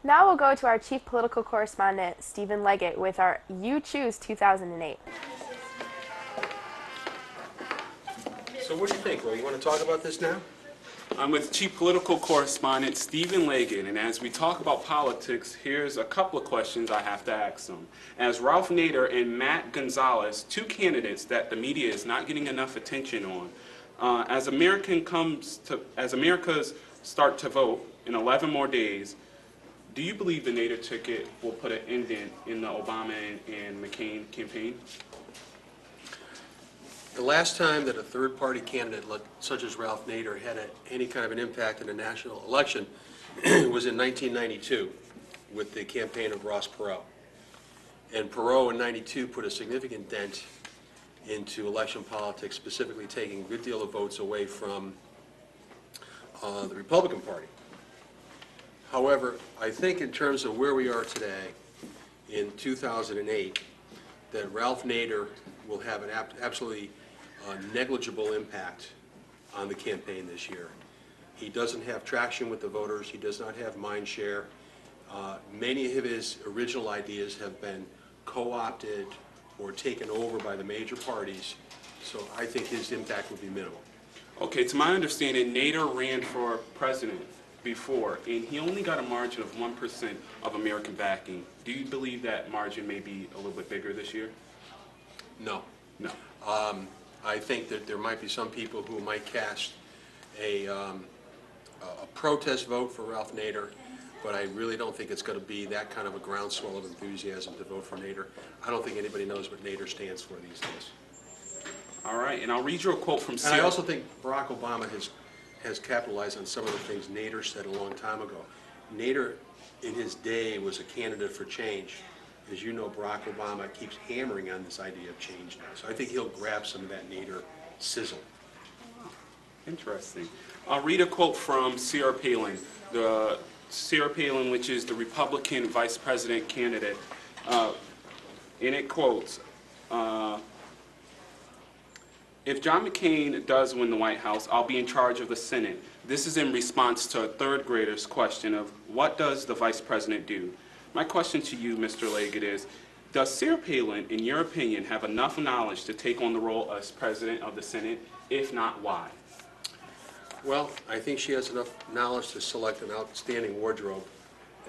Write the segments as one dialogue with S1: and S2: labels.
S1: Now we'll go to our chief political correspondent, Stephen Leggett, with our You Choose 2008.
S2: So what do you think? Well, you want to talk about this now?
S3: I'm with Chief Political Correspondent Stephen Leggett, and as we talk about politics, here's a couple of questions I have to ask them. As Ralph Nader and Matt Gonzalez, two candidates that the media is not getting enough attention on, as Americans start to vote in 11 more days, do you believe the Nader ticket will put an indent in the Obama and McCain campaign?
S2: The last time that a third-party candidate such as Ralph Nader had any kind of an impact in a national election was in 1992 with the campaign of Ross Perot. And Perot in 92 put a significant dent into election politics, specifically taking a good deal of votes away from the Republican Party. However, I think in terms of where we are today in 2008, that Ralph Nader will have an absolutely negligible impact on the campaign this year. He doesn't have traction with the voters. He does not have mind share. Many of his original ideas have been co-opted or taken over by the major parties, so I think his impact will be minimal.
S3: Okay, to my understanding, Nader ran for president before, and he only got a margin of 1% of American backing. Do you believe that margin may be a little bit bigger this year?
S2: No.
S3: No.
S2: I think that there might be some people who might cast a protest vote for Ralph Nader, but I really don't think it's going to be that kind of a groundswell of enthusiasm to vote for Nader. I don't think anybody knows what Nader stands for these days.
S3: All right, and I'll read you a quote from
S2: And I also think Barack Obama has capitalized on some of the things Nader said a long time ago. Nader, in his day, was a candidate for change. As you know, Barack Obama keeps hammering on this idea of change now. So I think he'll grab some of that Nader sizzle.
S3: Interesting. I'll read a quote from Sarah Palin. Sarah Palin, which is the Republican vice president candidate, and it quotes, if John McCain does win the White House, I'll be in charge of the Senate. This is in response to a third grader's question of what does the vice president do? My question to you, Mr. Leggett, is, does Sarah Palin, in your opinion, have enough knowledge to take on the role as president of the Senate? If not, why?
S2: Well, I think she has enough knowledge to select an outstanding wardrobe,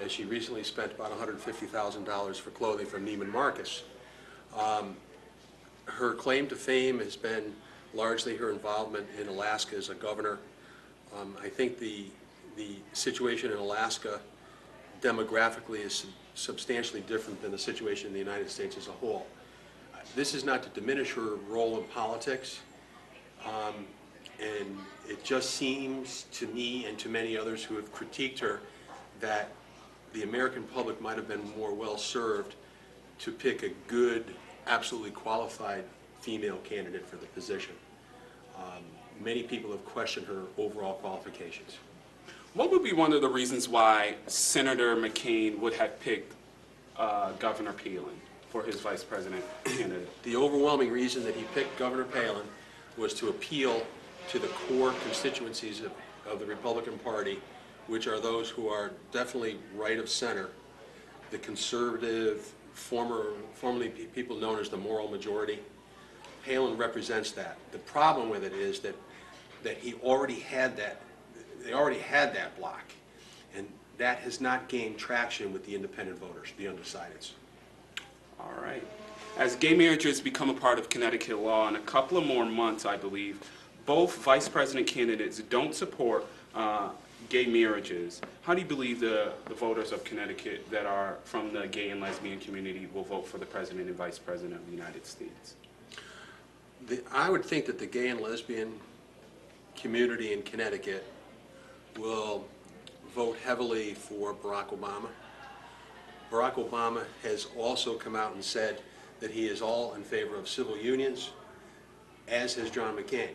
S2: as she recently spent about $150,000 for clothing from Neiman Marcus. Her claim to fame has been largely her involvement in Alaska as a governor. I think the situation in Alaska demographically is substantially different than the situation in the United States as a whole. This is not to diminish her role in politics, and it just seems to me and to many others who have critiqued her that the American public might have been more well served to pick a good, absolutely qualified female candidate for the position. Many people have questioned her overall qualifications.
S3: What would be one of the reasons why Senator McCain would have picked Governor Palin for his vice president candidate?
S2: The overwhelming reason that he picked Governor Palin was to appeal to the core constituencies of the Republican Party, which are those who are definitely right of center, the conservative, formerly people known as the moral majority. Palin represents that. The problem with it is that he already had that. They already had that block, and that has not gained traction with the independent voters, the undecideds.
S3: All right. As gay marriages become a part of Connecticut law in a couple of more months, I believe, both vice president candidates don't support gay marriages. How do you believe the voters of Connecticut that are from the gay and lesbian community will vote for the president and vice president of the United States?
S2: I would think that the gay and lesbian community in Connecticut will vote heavily for Barack Obama. Barack Obama has also come out and said that he is all in favor of civil unions, as has John McCain.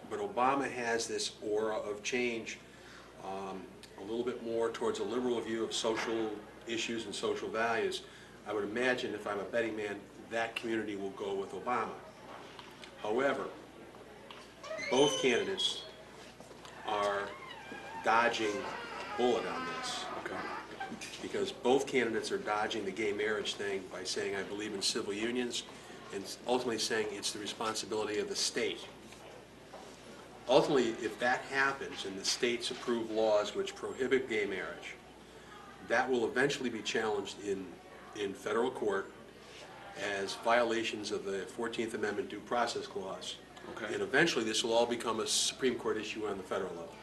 S2: But Obama has this aura of change, a little bit more towards a liberal view of social issues and social values. I would imagine, if I'm a betting man, that community will go with Obama. However, both candidates are dodging a bullet on this. Okay. because both candidates are dodging the gay marriage thing by saying, I believe in civil unions, and ultimately saying it's the responsibility of the state. Ultimately, if that happens and the states approve laws which prohibit gay marriage, that will eventually be challenged in federal court as violations of the 14th Amendment Due Process Clause.
S3: Okay.
S2: And eventually this will all become a Supreme Court issue on the federal level.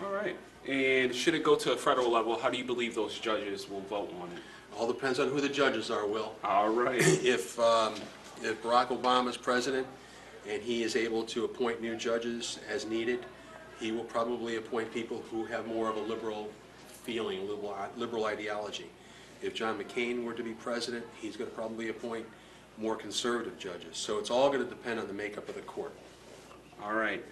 S3: All right. And should it go to a federal level, how do you believe those judges will vote on it?
S2: All depends on who the judges are, Will.
S3: All right.
S2: If Barack Obama is president and he is able to appoint new judges as needed, he will probably appoint people who have more of a liberal feeling, liberal ideology. If John McCain were to be president, he's going to probably appoint more conservative judges. So it's all going to depend on the makeup of the court.
S3: All right.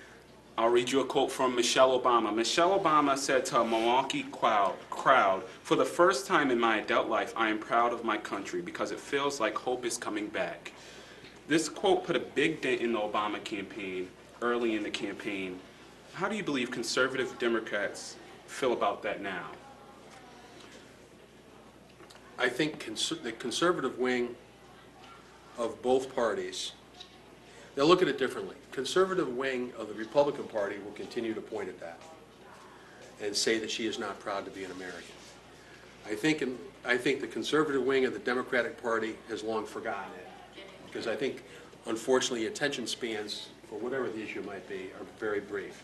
S3: I'll read you a quote from Michelle Obama. Michelle Obama said to a Milwaukee crowd, "For the first time in my adult life, I am proud of my country because it feels like hope is coming back." This quote put a big dent in the Obama campaign, early in the campaign. How do you believe conservative Democrats feel about that now?
S2: I think the conservative wing of both parties, they'll look at it differently. Conservative wing of the Republican Party will continue to point at that and say that she is not proud to be an American. I think the conservative wing of the Democratic Party has long forgotten it, because I think, unfortunately, attention spans, for whatever the issue might be, are very brief.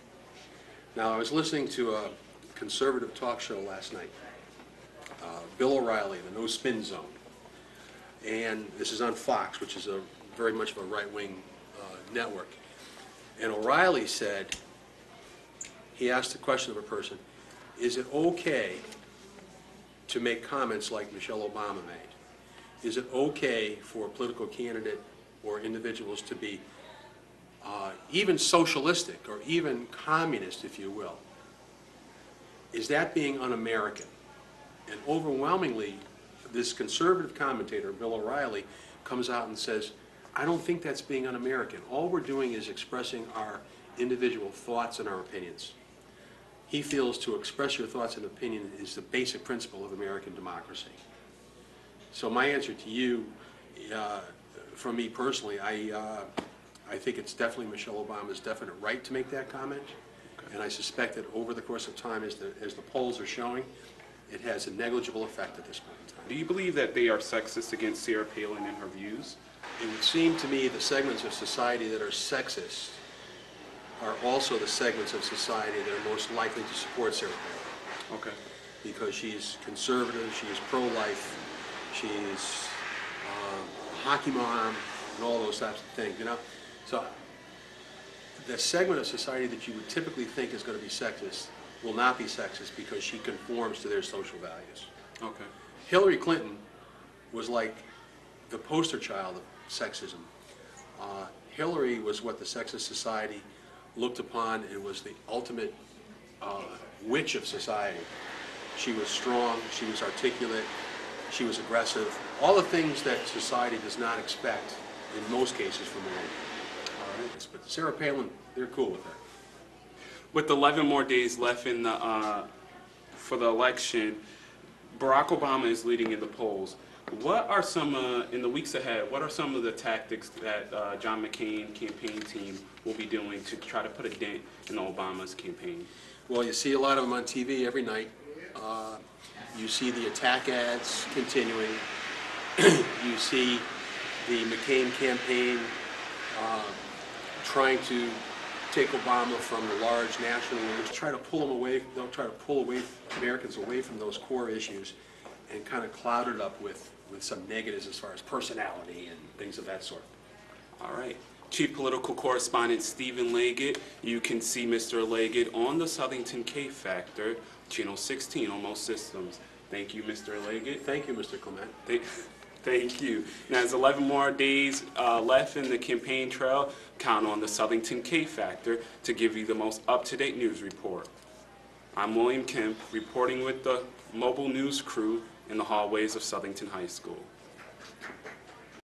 S2: Now, I was listening to a conservative talk show last night, Bill O'Reilly, the No Spin Zone, and this is on Fox, which is very much of a right-wing network. And O'Reilly said, he asked the question of a person, is it okay to make comments like Michelle Obama made? Is it okay for a political candidate or individuals to be even socialistic or even communist, if you will? Is that being un-American? And overwhelmingly, this conservative commentator, Bill O'Reilly, comes out and says, I don't think that's being un-American. All we're doing is expressing our individual thoughts and our opinions. He feels to express your thoughts and opinion is the basic principle of American democracy. So my answer to you, from me personally, I think it's definitely Michelle Obama's definite right to make that comment. Okay. And I suspect that over the course of time, as the polls are showing, it has a negligible effect at this point in time.
S3: Do you believe that they are sexist against Sarah Palin and her views?
S2: It would seem to me the segments of society that are sexist are also the segments of society that are most likely to support Sarah Palin.
S3: Okay.
S2: Because she's conservative, she's pro-life, she's a hockey mom, and all those types of things, you know? So the segment of society that you would typically think is going to be sexist will not be sexist because she conforms to their social values.
S3: Okay.
S2: Hillary Clinton was like the poster child of sexism. Hillary was what the sexist society looked upon and was the ultimate witch of society. She was strong, she was articulate, she was aggressive, all the things that society does not expect in most cases from a woman. All right. But Sarah Palin, they're cool with her.
S3: With 11 more days left in for the election, Barack Obama is leading in the polls. What are some, in the weeks ahead, what are some of the tactics that John McCain campaign team will be doing to try to put a dent in Obama's campaign?
S2: Well, you see a lot of them on TV every night. You see the attack ads continuing. You see the McCain campaign trying to take Obama from the large national leaders, try to pull him away. They'll try to pull Americans away from those core issues and kind of cloud it up with some negatives as far as personality and things of that sort.
S3: All right. Chief Political Correspondent Stephen Leggett. You can see Mr. Leggett on the Southington K Factor, Channel 16 on most systems. Thank you, Mr. Leggett.
S2: Thank you, Mr. Clement.
S3: Thank you. Now, there's 11 more days left in the campaign trail. Count on the Southington K Factor to give you the most up-to-date news report. I'm William Kemp, reporting with the mobile news crew in the hallways of Southington High School.